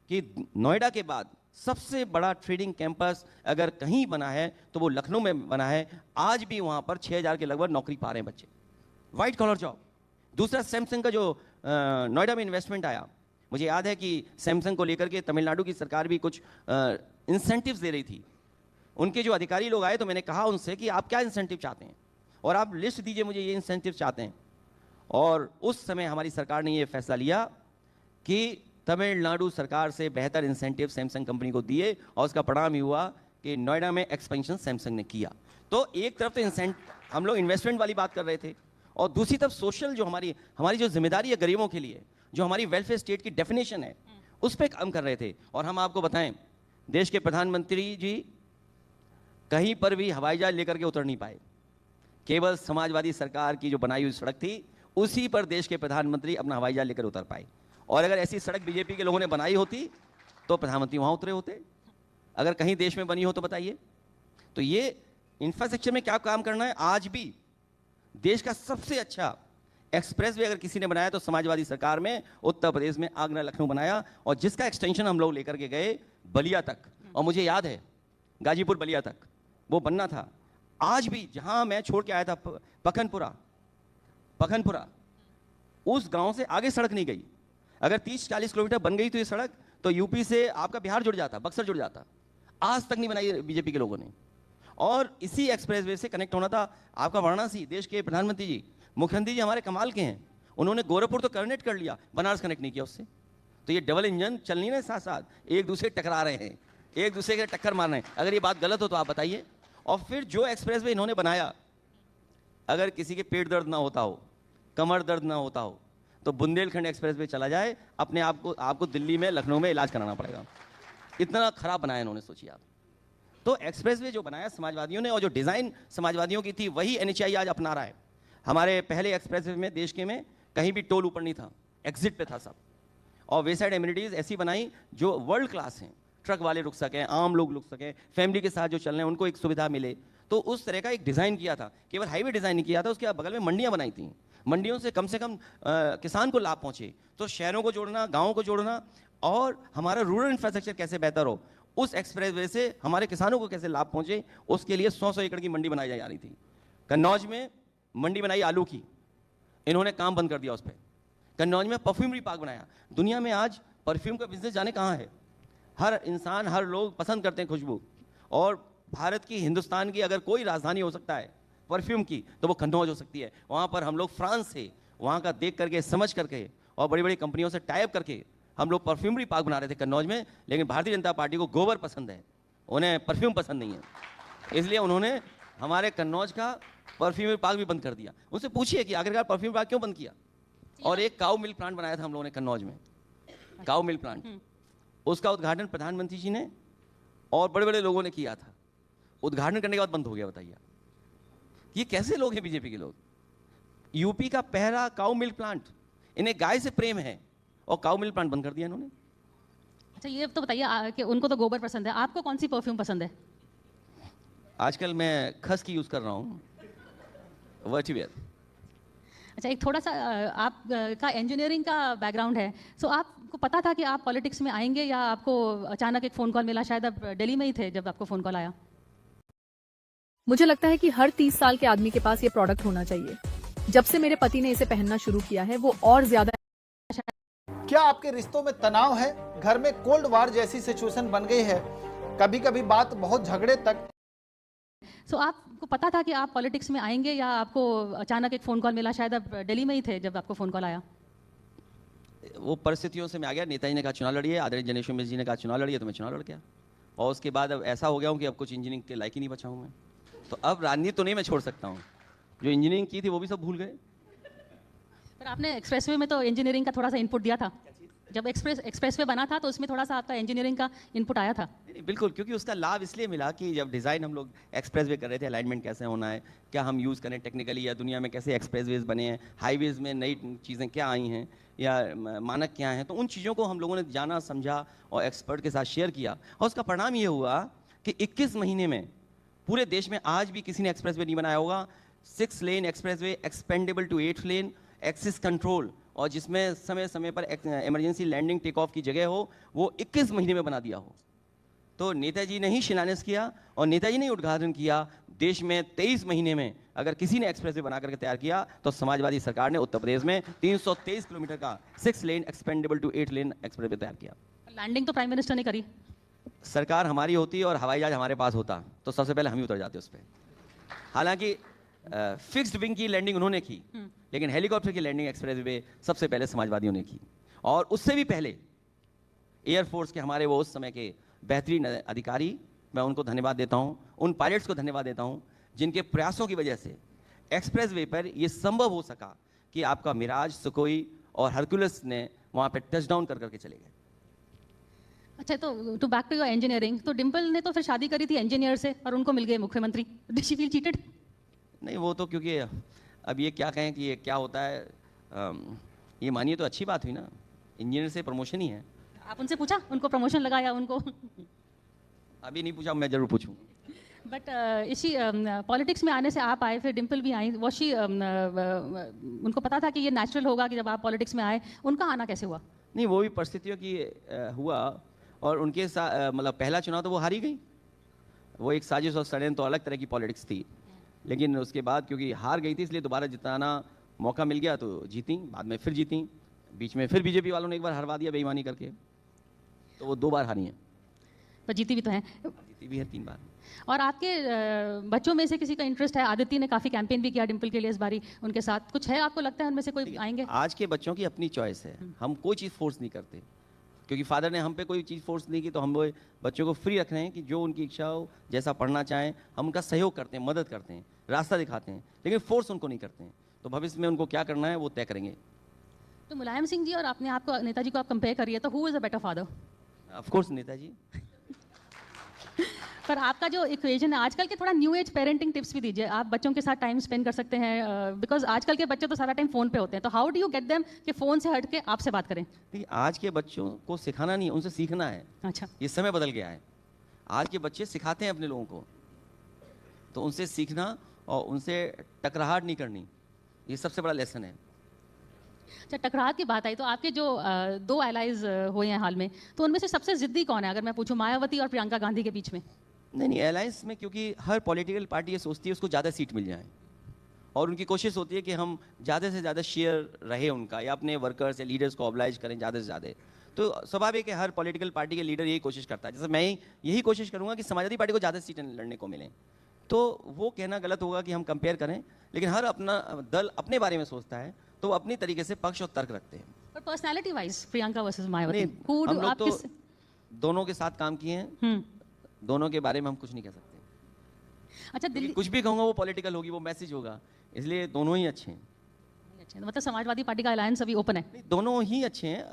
Speaker 2: कि नोएडा के बाद सबसे बड़ा ट्रेडिंग कैंपस अगर कहीं बना है तो वो लखनऊ में बना है। आज भी वहाँ पर 6,000 के लगभग नौकरी पा रहे हैं बच्चे, वाइट कॉलर जॉब। दूसरा, सैमसंग का जो नोएडा में इन्वेस्टमेंट आया, मुझे याद है कि सैमसंग को लेकर के तमिलनाडु की सरकार भी कुछ इंसेंटिव्स दे रही थी। उनके जो अधिकारी लोग आए तो मैंने कहा उनसे कि आप क्या इंसेंटिव चाहते हैं, और आप लिस्ट दीजिए मुझे, ये इंसेंटिव चाहते हैं। और उस समय हमारी सरकार ने ये फैसला लिया कि तमिलनाडु सरकार से बेहतर इंसेंटिव सैमसंग कंपनी को दिए, और उसका परिणाम ये हुआ कि नोएडा में एक्सपेंशन सैमसंग ने किया। तो एक तरफ तो हम लोग इन्वेस्टमेंट वाली बात कर रहे थे, और दूसरी तरफ सोशल जो हमारी जो जिम्मेदारी है गरीबों के लिए, जो हमारी वेलफेयर स्टेट की डेफिनेशन है, उस पर काम कर रहे थे। और हम आपको बताएं, देश के प्रधानमंत्री जी कहीं पर भी हवाई जहाज लेकर के उतर नहीं पाए। केवल समाजवादी सरकार की जो बनाई हुई सड़क थी उसी पर देश के प्रधानमंत्री अपना हवाई जहाज लेकर उतर पाए। और अगर ऐसी सड़क बीजेपी के लोगों ने बनाई होती तो प्रधानमंत्री वहां उतरे होते। अगर कहीं देश में बनी हो तो बताइए। तो ये इंफ्रास्ट्रक्चर में क्या काम करना है। आज भी देश का सबसे अच्छा एक्सप्रेस वे अगर किसी ने बनाया तो समाजवादी सरकार में उत्तर प्रदेश में आगरा लखनऊ बनाया, और जिसका एक्सटेंशन हम लोग लेकर के गए बलिया तक, और मुझे याद है गाजीपुर बलिया तक वो बनना था। आज भी जहां मैं छोड़ के आया था पखनपुरा, उस गांव से आगे सड़क नहीं गई। अगर 30-40 किलोमीटर बन गई तो ये सड़क, तो यूपी से आपका बिहार जुड़ जाता, बक्सर जुड़ जाता। आज तक नहीं बनाई बीजेपी के लोगों ने। और इसी एक्सप्रेसवे से कनेक्ट होना था आपका वाराणसी। देश के प्रधानमंत्री जी, मुख्यमंत्री जी हमारे कमाल के हैं, उन्होंने गोरखपुर तो कनेक्ट कर लिया, बनारस कनेक्ट नहीं किया उससे। तो ये डबल इंजन चल नहीं रहे, साथ साथ एक दूसरे टकरा रहे हैं, एक दूसरे के टक्कर मार रहे हैं। अगर ये बात गलत हो तो आप बताइए। और फिर जो एक्सप्रेसवे इन्होंने बनाया, अगर किसी के पेट दर्द ना होता हो, कमर दर्द ना होता हो, तो बुंदेलखंड एक्सप्रेसवे चला जाए, अपने आपको दिल्ली में, लखनऊ में इलाज कराना पड़ेगा। इतना खराब बनाया इन्होंने, सोचिए आप। तो एक्सप्रेसवे जो बनाया समाजवादियों ने, और जो डिज़ाइन समाजवादियों की थी, वही NHAI आज अपना रहा है। हमारे पहले एक्सप्रेसवे में देश के में कहीं भी टोल ऊपर नहीं था, एग्जिट पे था सब। और वे साइड एमिनिटीज़ ऐसी बनाई जो वर्ल्ड क्लास हैं, ट्रक वाले रुक सकें, आम लोग रुक सकें, फैमिली के साथ जो चल रहे हैं उनको एक सुविधा मिले। तो उस तरह का एक डिज़ाइन किया था। केवल हाईवे डिज़ाइन नहीं किया था, उसके बगल में मंडियाँ बनाई थी। मंडियों से कम किसान को लाभ पहुँचे। तो शहरों को जोड़ना, गाँवों को जोड़ना, और हमारा रूरल इंफ्रास्ट्रक्चर कैसे बेहतर हो, उस एक्सप्रेसवे से हमारे किसानों को कैसे लाभ पहुँचे, उसके लिए 100 एकड़ की मंडी बनाई जा रही थी। कन्नौज में मंडी बनाई आलू की, इन्होंने काम बंद कर दिया उस पर। कन्नौज में परफ्यूमरी पार्क बनाया। दुनिया में आज परफ्यूम का बिजनेस जाने कहाँ है। हर इंसान, हर लोग पसंद करते हैं खुशबू। और भारत की, हिंदुस्तान की अगर कोई राजधानी हो सकता है परफ्यूम की, तो वो कन्नौज हो सकती है। वहाँ पर हम लोग फ्रांस से, वहाँ का देख करके, समझ करके, और बड़ी बड़ी कंपनियों से टाई अप करके हम लोग परफ्यूमरी पार्क बना रहे थे कन्नौज में। लेकिन भारतीय जनता पार्टी को गोबर पसंद है, उन्हें परफ्यूम पसंद नहीं है, इसलिए उन्होंने हमारे कन्नौज का परफ्यूमरी पार्क भी बंद कर दिया। उनसे पूछिए कि आखिरकार परफ्यूम पार्क क्यों बंद किया। और एक काऊ मिल्क प्लांट बनाया था हम लोगों ने कन्नौज में, काऊ मिल्क प्लांट। उसका उद्घाटन प्रधानमंत्री जी ने और बड़े बड़े लोगों ने किया था। उद्घाटन करने के बाद बंद हो गया। बताइए ये कैसे लोग हैं बीजेपी के लोग। यूपी का पहला काऊ मिल्क प्लांट, इन्हें गाय से प्रेम है, और काऊ मिल्क प्लांट बंद कर दिया इन्होंने।
Speaker 1: अच्छा ये तो बताइए कि उनको तो गोबर पसंद है, आपको कौन सी परफ्यूम पसंद है?
Speaker 2: आजकल मैं खस की यूज़ कर रहा हूँ, वर्टिवेयर।
Speaker 1: अच्छा एक थोड़ा सा आप का इंजीनियरिंग का बैकग्राउंड है, सो आपको पता था कि आप पॉलिटिक्स में आएंगे, या आपको अचानक एक फ़ोन कॉल मिला? शायद आप दिल्ली में ही थे जब आपको फ़ोन कॉल आया।
Speaker 5: मुझे लगता है कि हर 30 साल के आदमी के पास ये प्रोडक्ट होना चाहिए। जब से मेरे पति ने इसे पहनना शुरू किया है वो और ज्यादा।
Speaker 6: क्या आपके रिश्तों में तनाव है? घर में कोल्ड वार जैसी सिचुएशन बन गई है? कभी कभी बात बहुत झगड़े तक।
Speaker 1: सो आपको पता था कि आप पॉलिटिक्स में आएंगे, या आपको अचानक एक फ़ोन कॉल मिला? शायद आप दिल्ली में ही थे जब आपको फ़ोन कॉल आया।
Speaker 2: वो परिस्थितियों से मैं आ गया। नेताजी ने कहा चुनाव लड़िए, आदरणीय जनेश्वर मिश्र जी ने कहा चुनाव लड़िए, तो मैं चुनाव लड़ गया। और उसके बाद अब ऐसा हो गया हूँ कि अब कुछ इंजीनियरिंग के लायक ही नहीं बचा हूँ मैं। तो अब राजनीति तो नहीं मैं छोड़ सकता हूँ, जो इंजीनियरिंग की थी वो भी सब भूल गए।
Speaker 1: पर आपने एक्सप्रेसवे में तो इंजीनियरिंग का थोड़ा सा इनपुट दिया था। जब एक्सप्रेसवे बना था तो उसमें थोड़ा सा आपका इंजीनियरिंग का इनपुट आया था।
Speaker 2: नहीं, बिल्कुल, क्योंकि उसका लाभ इसलिए मिला कि जब डिज़ाइन हम लोग एक्सप्रेसवे कर रहे थे, अलाइनमेंट कैसे होना है, क्या हम यूज़ करें टेक्निकली, या दुनिया में कैसे एक्सप्रेसवेज बने हैं, हाईवेज़ में नई चीज़ें क्या आई हैं, या मानक क्या हैं, तो उन चीज़ों को हम लोगों ने जाना समझा और एक्सपर्ट के साथ शेयर किया। और उसका परिणाम ये हुआ कि 21 महीने में पूरे देश में आज भी किसी ने एक्सप्रेसवे नहीं बनाया होगा। 6 lane expressway, expandable to 8 lane, access control, और जिसमें समय समय पर इमरजेंसी लैंडिंग टेक ऑफ की जगह हो, वो 21 महीने में बना दिया हो। तो नेताजी ने ही शिलान्यास किया और नेताजी ने ही उद्घाटन किया। देश में 23 महीने में अगर किसी ने एक्सप्रेसवे बना करके तैयार किया तो समाजवादी सरकार ने उत्तर प्रदेश में 323 किलोमीटर का 6 लेन एक्सपेंडेबल टू 8 लेन एक्सप्रेसवे तैयार किया।
Speaker 1: लैंडिंग तो प्राइम मिनिस्टर ने करी।
Speaker 2: सरकार हमारी होती और हवाई जहाज हमारे पास होता तो सबसे पहले हम ही उतर जाते उस पर। हालांकि फिक्स्ड विंग की लैंडिंग उन्होंने की, लेकिन हेलीकॉप्टर की लैंडिंग एक्सप्रेसवे सबसे पहले समाजवादियों ने की। और उससे भी पहले एयरफोर्स के हमारे वो उस समय के बेहतरीन अधिकारी, मैं उनको धन्यवाद देता हूं, उन पायलट्स को धन्यवाद देता हूं जिनके प्रयासों की वजह से एक्सप्रेसवे पर यह संभव हो सका कि आपका मिराज, सुकोई और हरकुलस ने वहां पर टच डाउन कर करके चले गए।
Speaker 1: अच्छा, तो to back to your engineering, तो डिम्पल ने तो फिर शादी करी थी इंजीनियर से और उनको मिल गए मुख्यमंत्री। Did she feel cheated?
Speaker 2: नहीं, वो तो क्योंकि अब ये क्या कहें कि ये क्या होता है, ये मानिए तो अच्छी बात हुई ना, इंजीनियर से प्रमोशन ही है।
Speaker 1: आप उनसे पूछा उनको प्रमोशन लगा या उनको?
Speaker 2: अभी नहीं पूछा, मैं जरूर पूछूं।
Speaker 1: बट इसी पॉलिटिक्स में आने से आप आए, फिर डिम्पल भी आई, वॉशी उनको पता था कि ये नेचुरल होगा कि जब आप पॉलिटिक्स में आए? उनका आना कैसे हुआ?
Speaker 2: नहीं, वो भी परिस्थितियों की हुआ, और उनके साथ मतलब पहला चुनाव तो वो हारी गई। वो एक साजिश और षड्यंत्र, तो अलग तरह की पॉलिटिक्स थी, लेकिन उसके बाद क्योंकि हार गई थी इसलिए दोबारा जिताना मौका मिल गया तो जीती, बाद में फिर जीती, बीच में फिर बीजेपी वालों ने एक बार हरवा दिया बेईमानी करके, तो वो 2 बार हारी हैं।
Speaker 1: पर जीती भी तो हैं।
Speaker 2: जीती भी है 3 बार।
Speaker 1: और आपके बच्चों में से किसी का इंटरेस्ट है? आदित्य ने काफ़ी कैंपेन भी किया डिम्पल के लिए इस बारी, उनके साथ कुछ है? आपको लगता है उनमें से कोई आएंगे?
Speaker 2: आज के बच्चों की अपनी चॉइस है, हम कोई चीज़ फोर्स नहीं करते, क्योंकि फादर ने हम पे कोई चीज़ फोर्स नहीं की, तो हम वो बच्चों को फ्री रख रहे हैं कि जो उनकी इच्छा हो, जैसा पढ़ना चाहें, हम उनका सहयोग करते हैं, मदद करते हैं, रास्ता दिखाते हैं, लेकिन फोर्स उनको नहीं करते हैं। तो भविष्य में उनको क्या करना है वो तय करेंगे।
Speaker 1: तो मुलायम सिंह जी और अपने आप को, नेताजी को आप कंपेयर करिए, तो who is a better father?
Speaker 2: Of course Netaji.
Speaker 1: पर आपका जो इक्वेशन है, आजकल के थोड़ा न्यू एज पेरेंटिंग टिप्स भी दीजिए। आप बच्चों के साथ टाइम स्पेंड कर सकते हैं, बिकॉज आजकल के बच्चे तो सारा टाइम फ़ोन पे होते हैं, तो how do you get them कि फ़ोन से हट के आपसे बात करें?
Speaker 2: देखिए, आज के बच्चों को सिखाना नहीं, उनसे सीखना है।
Speaker 1: अच्छा,
Speaker 2: ये समय बदल गया है, आज के बच्चे सिखाते हैं अपने लोगों को, तो उनसे सीखना और उनसे टकराहट नहीं करनी, ये सबसे बड़ा लेसन है।
Speaker 1: अच्छा, टकराहट की बात आई तो आपके जो 2 एलाइज हुए हैं हाल में, तो उनमें से सबसे जिद्दी कौन है, अगर मैं पूछूं, मायावती और प्रियंका गांधी के बीच में?
Speaker 2: नहीं, अलायंस में क्योंकि हर पॉलिटिकल पार्टी ये सोचती है उसको ज़्यादा सीट मिल जाए, और उनकी कोशिश होती है कि हम ज़्यादा से ज़्यादा शेयर रहे उनका, या अपने वर्कर्स या लीडर्स को ऑब्लाइज करें ज़्यादा से ज़्यादा। तो स्वाभाविक है हर पॉलिटिकल पार्टी के लीडर यही कोशिश करता है। जैसे मैं यही कोशिश करूँगा कि समाजवादी पार्टी को ज़्यादा सीटें लड़ने को मिलें, तो वो कहना गलत होगा कि हम कंपेयर करें, लेकिन हर अपना दल अपने बारे में सोचता है, तो वो अपनी तरीके से पक्ष और तर्क रखते हैं।
Speaker 1: पर personality wise Priyanka versus Mayawati,
Speaker 2: नहीं, हम लोग तो दोनों के साथ काम किए हैं, दोनों के बारे में हम कुछ नहीं कह सकते।
Speaker 1: अच्छा, दिल्ली
Speaker 2: कुछ भी कहूँगा वो पॉलिटिकल होगी, वो मैसेज होगा, इसलिए दोनों ही अच्छे हैं।
Speaker 1: अच्छा, मतलब समाजवादी पार्टी का अलायंस अभी ओपन है?
Speaker 2: नहीं, दोनों ही अच्छे हैं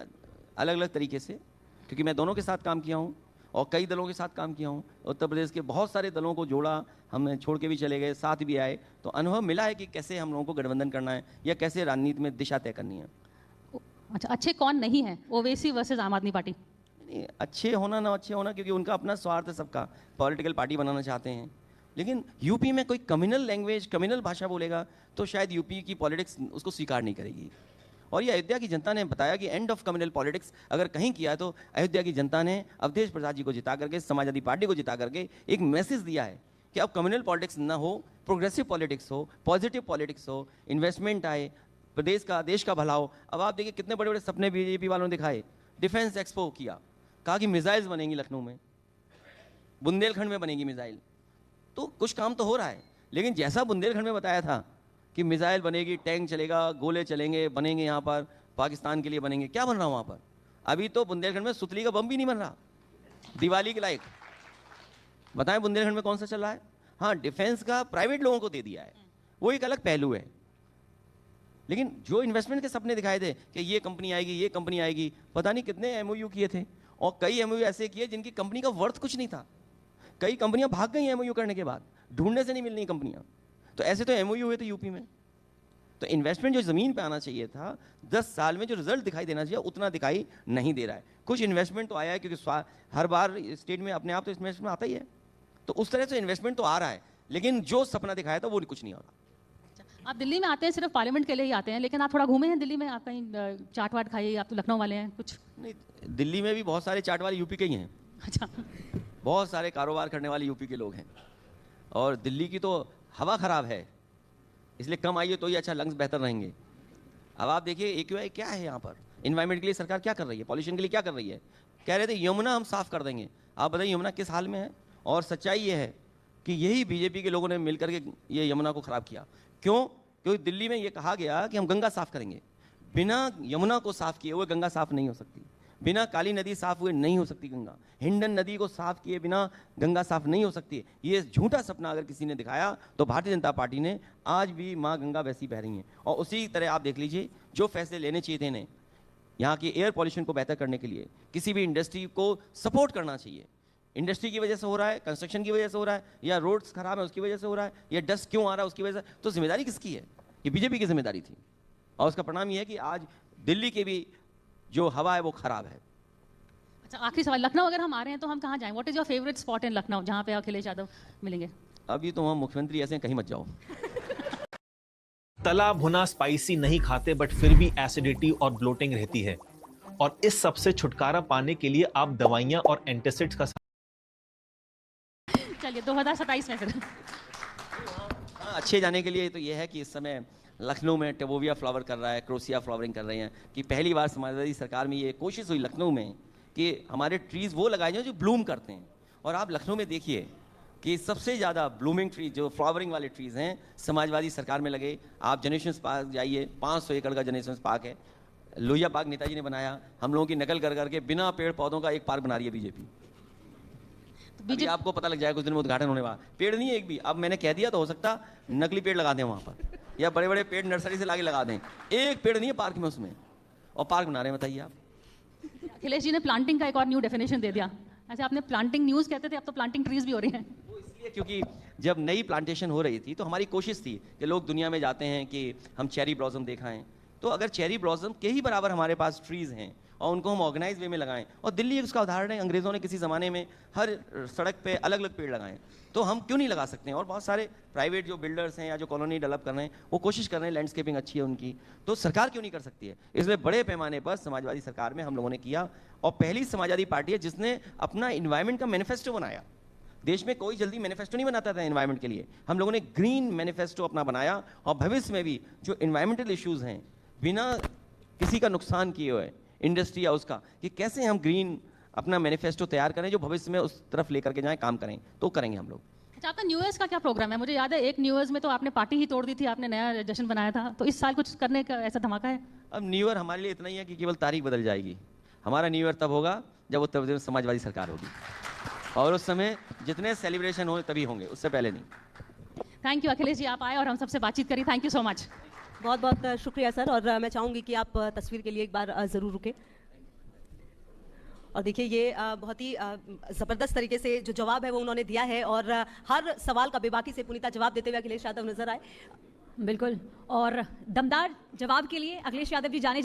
Speaker 2: अलग अलग तरीके से, क्योंकि मैं दोनों के साथ काम किया हूँ और कई दलों के साथ काम किया हूँ। उत्तर प्रदेश के बहुत सारे दलों को जोड़ा, हम छोड़ के भी चले गए, साथ भी आए, तो अनुभव मिला है कि कैसे हम लोगों को गठबंधन करना है या कैसे राजनीति में दिशा तय करनी है।
Speaker 1: अच्छा, अच्छे कौन नहीं है? ओवैसी वर्सेस आम आदमी पार्टी?
Speaker 2: नहीं, अच्छे होना ना अच्छे होना, क्योंकि उनका अपना स्वार्थ है, सबका पॉलिटिकल पार्टी बनाना चाहते हैं, लेकिन यूपी में कोई कम्युनल लैंग्वेज, कम्युनल भाषा बोलेगा तो शायद यूपी की पॉलिटिक्स उसको स्वीकार नहीं करेगी। और ये अयोध्या की जनता ने बताया कि एंड ऑफ कम्युनल पॉलिटिक्स अगर कहीं किया तो अयोध्या की जनता ने अवधेश प्रसाद जी को जिता करके, समाजवादी पार्टी को जिता करके एक मैसेज दिया है कि अब कम्युनल पॉलिटिक्स ना हो, प्रोग्रेसिव पॉलिटिक्स हो, पॉजिटिव पॉलिटिक्स हो, इन्वेस्टमेंट आए, प्रदेश का देश का भला हो। अब आप देखिए कितने बड़े बड़े सपने बीजेपी वालों ने दिखाए। डिफेंस एक्सपो किया, कहा कि मिसाइल्स बनेंगी लखनऊ में, बुंदेलखंड में बनेगी मिसाइल। तो कुछ काम तो हो रहा है, लेकिन जैसा बुंदेलखंड में बताया था कि मिसाइल बनेगी, टैंक चलेगा, गोले चलेंगे, बनेंगे यहाँ पर पाकिस्तान के लिए बनेंगे, क्या बन रहा वहाँ पर? अभी तो बुंदेलखंड में सुतली का बम भी नहीं बन रहा दिवाली के लायक। बताएं बुंदेलखंड में कौन सा चल रहा है? हाँ, डिफेंस का प्राइवेट लोगों को दे दिया है, वो एक अलग पहलू है। लेकिन जो इन्वेस्टमेंट के सपने दिखाए थे कि ये कंपनी आएगी, ये कंपनी आएगी, पता नहीं कितने एमओयू किए थे, और कई एमओयू ऐसे किए जिनकी कंपनी का वर्थ कुछ नहीं था। कई कंपनियां भाग गई एमओयू करने के बाद, ढूंढने से नहीं मिल रही कंपनियां। तो ऐसे तो एमओयू हुए थे यूपी में। तो इन्वेस्टमेंट जो ज़मीन पे आना चाहिए था, 10 साल में जो रिजल्ट दिखाई देना चाहिए उतना दिखाई नहीं दे रहा है। कुछ इन्वेस्टमेंट तो आया है, क्योंकि हर बार स्टेट में अपने आप तो इन्वेस्टमेंट आता ही है, तो उस तरह से इन्वेस्टमेंट तो आ रहा है, लेकिन जो सपना दिखाया था वो कुछ नहीं हो रहा।
Speaker 1: आप दिल्ली में आते हैं सिर्फ पार्लियामेंट के लिए ही आते हैं, लेकिन आप थोड़ा घूमे हैं दिल्ली में? आप कहीं चाट वाट खाइए, आप तो लखनऊ वाले हैं कुछ?
Speaker 2: नहीं, दिल्ली में भी बहुत सारे चाट वाले यूपी के ही हैं।
Speaker 1: अच्छा,
Speaker 2: बहुत सारे कारोबार करने वाले यूपी के लोग हैं, और दिल्ली की तो हवा खराब है, इसलिए कम आइए तो ही अच्छा, लंग्स बेहतर रहेंगे। अब आप देखिए AQI क्या है यहाँ पर, इन्वायरमेंट के लिए सरकार क्या कर रही है, पॉल्यूशन के लिए क्या कर रही है। कह रहे थे यमुना हम साफ कर देंगे, आप बताइए यमुना किस हाल में है। और सच्चाई ये है कि यही बीजेपी के लोगों ने मिलकर के ये यमुना को खराब किया। क्यों? क्योंकि दिल्ली में ये कहा गया कि हम गंगा साफ करेंगे। बिना यमुना को साफ किए हुए गंगा साफ नहीं हो सकती, बिना काली नदी साफ हुए नहीं हो सकती गंगा, हिंडन नदी को साफ किए बिना गंगा साफ नहीं हो सकती। ये झूठा सपना अगर किसी ने दिखाया तो भारतीय जनता पार्टी ने, आज भी माँ गंगा वैसी बह रही हैं। और उसी तरह आप देख लीजिए जो फैसले लेने चाहिए थे इन्हें यहाँ की एयर पॉल्यूशन को बेहतर करने के लिए, किसी भी इंडस्ट्री को सपोर्ट करना चाहिए। इंडस्ट्री की वजह से हो रहा है, कंस्ट्रक्शन की वजह से हो रहा है, या रोड्स खराब है उसकी वजह से हो रहा है, या डस्ट क्यों आ रहा है उसकी वजह से, तो जिम्मेदारी किसकी है? ये बीजेपी की जिम्मेदारी थी, और उसका परिणाम ये है कि आज दिल्ली की भी जो हवा है वो खराब है।
Speaker 1: अच्छा, आखिरी सवाल, लखनऊ अगर हम आ रहे हैं तो हम कहाँ जाएं? What is your favourite spot in Lucknow जहाँ पे अखिलेश यादव मिलेंगे?
Speaker 2: अभी तो वहाँ मुख्यमंत्री ऐसे हैं, कहीं मत जाओ।
Speaker 7: तला भुना स्पाइसी नहीं खाते, बट फिर भी एसिडिटी और ब्लोटिंग रहती है, और इस सब से छुटकारा पाने के लिए आप दवाइयां और एंटासिड्स का
Speaker 1: चलिए 2027 में फिर।
Speaker 2: हाँ, अच्छे जाने के लिए तो ये है कि इस समय लखनऊ में टेबोविया फ्लावर कर रहा है, क्रोसिया फ्लावरिंग कर रहे हैं, कि पहली बार समाजवादी सरकार में ये कोशिश हुई लखनऊ में कि हमारे ट्रीज़ वो लगाए जाएं जो ब्लूम करते हैं। और आप लखनऊ में देखिए कि सबसे ज़्यादा ब्लूमिंग ट्री, जो फ्लावरिंग वाले ट्रीज़ हैं, समाजवादी सरकार में लगे। आप जनरेशन पार्क जाइए, 500 एकड़ का जनरेशन पार्क है, लोहिया पार्क नेताजी ने बनाया, हम लोगों की नकल कर करके बिना पेड़ पौधों का एक पार्क बना रही है बीजेपी। अभी आपको पता लग जाएगा कुछ दिन में उद्घाटन होने वाला, पेड़ नहीं है एक भी। अब मैंने कह दिया तो हो सकता नकली पेड़ लगा दें वहाँ पर, या बड़े बड़े पेड़ नर्सरी से लाके लगा दें। एक पेड़ नहीं है पार्क में उसमें, और पार्क बना रहे हैं, बताइए आप।
Speaker 1: अखिलेश जी ने प्लांटिंग का एक और न्यू डेफिनेशन दे दिया। ऐसे आपने प्लांटिंग न्यूज़ कहते थे, अब तो प्लांटिंग ट्रीज भी हो रही हैं।
Speaker 2: वो इसलिए क्योंकि जब नई प्लांटेशन हो रही थी तो हमारी कोशिश थी कि लोग दुनिया में जाते हैं कि हम चेरी ब्लॉसम देखाएं, तो अगर चेरी ब्लॉसम के ही बराबर हमारे पास ट्रीज़ हैं और उनको हम ऑर्गेनाइज वे में लगाएं, और दिल्ली उसका उदाहरण है, अंग्रेज़ों ने किसी ज़माने में हर सड़क पे अलग अलग पेड़ लगाएं, तो हम क्यों नहीं लगा सकते हैं। और बहुत सारे प्राइवेट जो बिल्डर्स हैं या जो कॉलोनी डेवलप कर रहे हैं वो कोशिश कर रहे हैं, लैंडस्केपिंग अच्छी है उनकी, तो सरकार क्यों नहीं कर सकती है। इसलिए बड़े पैमाने पर समाजवादी सरकार में हम लोगों ने किया, और पहली समाजवादी पार्टी है जिसने अपना इन्वायरमेंट का मैनिफेस्टो बनाया। देश में कोई जल्दी मैनिफेस्टो नहीं बनाता था एनवायरनमेंट के लिए, हम लोगों ने ग्रीन मैनिफेस्टो अपना बनाया, और भविष्य में भी जो इन्वायरमेंटल इश्यूज़ हैं बिना किसी का नुकसान किए हुए इंडस्ट्री या उसका, कि कैसे हम ग्रीन अपना मैनिफेस्टो तैयार करें जो भविष्य में उस तरफ लेकर के जाएं, काम करें, तो करेंगे हम लोग।
Speaker 1: अच्छा, आपका न्यू ईयर्स का क्या प्रोग्राम है? मुझे याद है एक न्यू ईयर्स में तो आपने पार्टी ही तोड़ दी थी, आपने नया जश्न बनाया था, तो इस साल कुछ करने का ऐसा धमाका है?
Speaker 2: अब न्यू ईयर हमारे लिए इतना ही है कि केवल तारीख बदल जाएगी। हमारा न्यू ईयर तब होगा जब उत्तर प्रदेश में समाजवादी सरकार होगी, और उस समय जितने सेलिब्रेशन हो तभी होंगे, उससे पहले नहीं।
Speaker 1: थैंक यू अखिलेश जी, आप आए और हम सबसे बातचीत करी, थैंक यू सो मच।
Speaker 8: बहुत बहुत शुक्रिया सर, और मैं चाहूँगी कि आप तस्वीर के लिए एक बार ज़रूर रुकें। और देखिए ये बहुत ही ज़बरदस्त तरीके से जो जवाब है वो उन्होंने दिया है, और हर सवाल का बेबाकी से पुनीता जवाब देते हुए अखिलेश यादव नजर आए।
Speaker 9: बिल्कुल, और दमदार जवाब के लिए अखिलेश यादव जी जाने